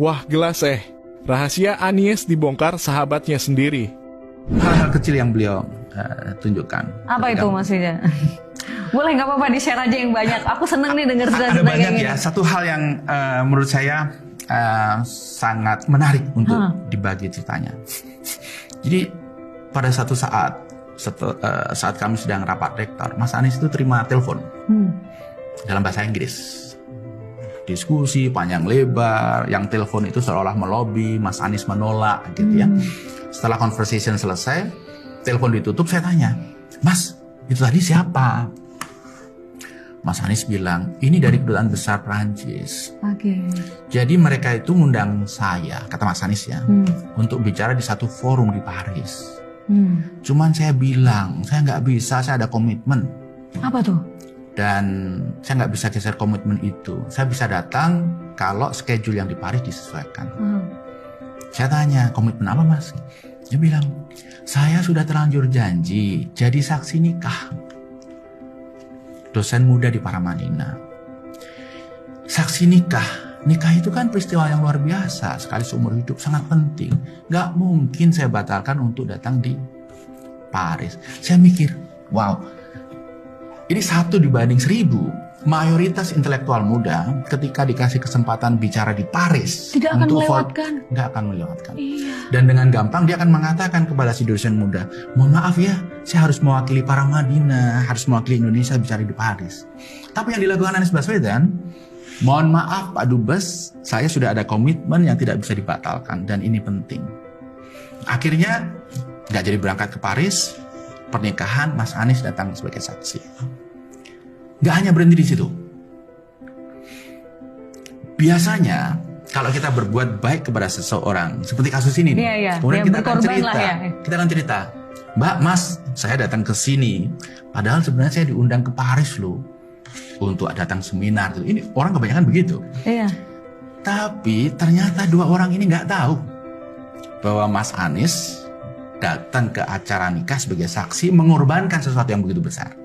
Wah gelas rahasia Anies dibongkar sahabatnya sendiri. Hal-hal kecil yang beliau tunjukkan. Apa itu maksudnya? Boleh nggak apa-apa di-share aja yang banyak. Aku seneng nih denger cerita-cerita Ada banyak kayak ya. gini. Satu hal yang menurut saya sangat menarik untuk dibagi ceritanya. Jadi pada satu saat kami sedang rapat rektor, Mas Anies itu terima telepon dalam bahasa Inggris. Diskusi panjang lebar, yang telepon itu seolah melobi, Mas Anies menolak gitu ya. Setelah conversation selesai, telepon ditutup, saya tanya, Mas, itu tadi siapa? Mas Anies bilang, ini dari Kedutaan Besar Prancis. Jadi mereka itu ngundang saya, kata Mas Anies ya, untuk bicara di satu forum di Paris. Cuman saya bilang, saya nggak bisa, saya ada komitmen. Apa tuh? Dan saya nggak bisa geser komitmen itu. Saya bisa datang kalau schedule yang di Paris disesuaikan. Saya tanya, komitmen apa Mas? Dia bilang, saya sudah terlanjur janji jadi saksi nikah. Dosen muda di Paramadina. Saksi nikah. Nikah itu kan peristiwa yang luar biasa. Sekali seumur hidup, sangat penting. Nggak mungkin saya batalkan untuk datang di Paris. Saya mikir, wow. Ini 1 dibanding 1000. Mayoritas intelektual muda ketika dikasih kesempatan bicara di Paris tidak akan melewatkan. Nggak akan melewatkan. Iya. Dan dengan gampang dia akan mengatakan kepada si dosen muda, mohon maaf ya, saya harus mewakili Paramadina, harus mewakili Indonesia bicara di Paris. Tapi yang dilakukan Anies Baswedan, mohon maaf Pak Dubes, saya sudah ada komitmen yang tidak bisa dibatalkan dan ini penting. Akhirnya nggak jadi berangkat ke Paris. Pernikahan, Mas Anies datang sebagai saksi. Gak hanya berhenti di situ. Biasanya kalau kita berbuat baik kepada seseorang, seperti kasus ini nih, kemudian kita akan cerita, Mbak, Mas, saya datang ke sini, padahal sebenarnya saya diundang ke Paris loh untuk datang seminar. Ini orang kebanyakan begitu. Iya. Tapi ternyata 2 orang ini nggak tahu bahwa Mas Anies datang ke acara nikah sebagai saksi mengorbankan sesuatu yang begitu besar.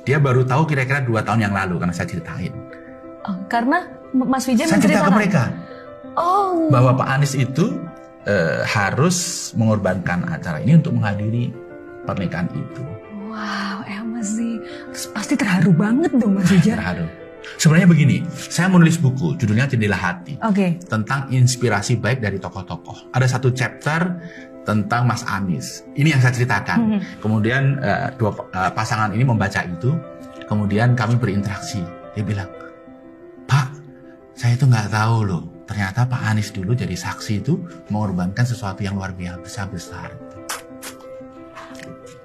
Dia baru tahu kira-kira 2 tahun yang lalu karena saya ceritain. Karena Mas Vijay saya cerita ke mereka bahwa Pak Anies itu harus mengorbankan acara ini untuk menghadiri pernikahan itu. Wow, Mas sih pasti terharu banget dong Mas Vijay. Terharu. Sebenarnya begini, saya menulis buku judulnya Jendela Hati tentang inspirasi baik dari tokoh-tokoh. Ada 1 chapter tentang Mas Anies. Ini yang saya ceritakan. Kemudian 2 pasangan ini membaca itu. Kemudian kami berinteraksi. Dia bilang, Pak, saya itu nggak tahu loh. Ternyata Pak Anies dulu jadi saksi itu mengorbankan sesuatu yang luar biasa besar.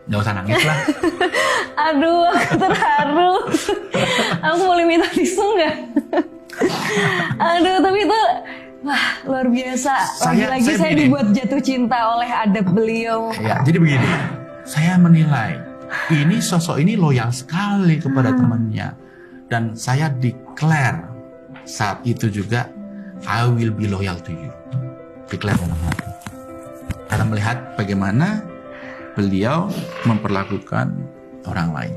Nggak usah nangis lah. Aduh, aku terharu. Aku boleh minta tisu nggak? Aduh, tapi itu wah, luar biasa. Lagi-lagi saya dibuat jatuh cinta oleh adab beliau. Ya, jadi begini. Saya menilai ini sosok ini loyal sekali kepada temannya. Dan saya declare saat itu juga, I will be loyal to you. Declare dalam hati. Karena melihat bagaimana beliau memperlakukan orang lain.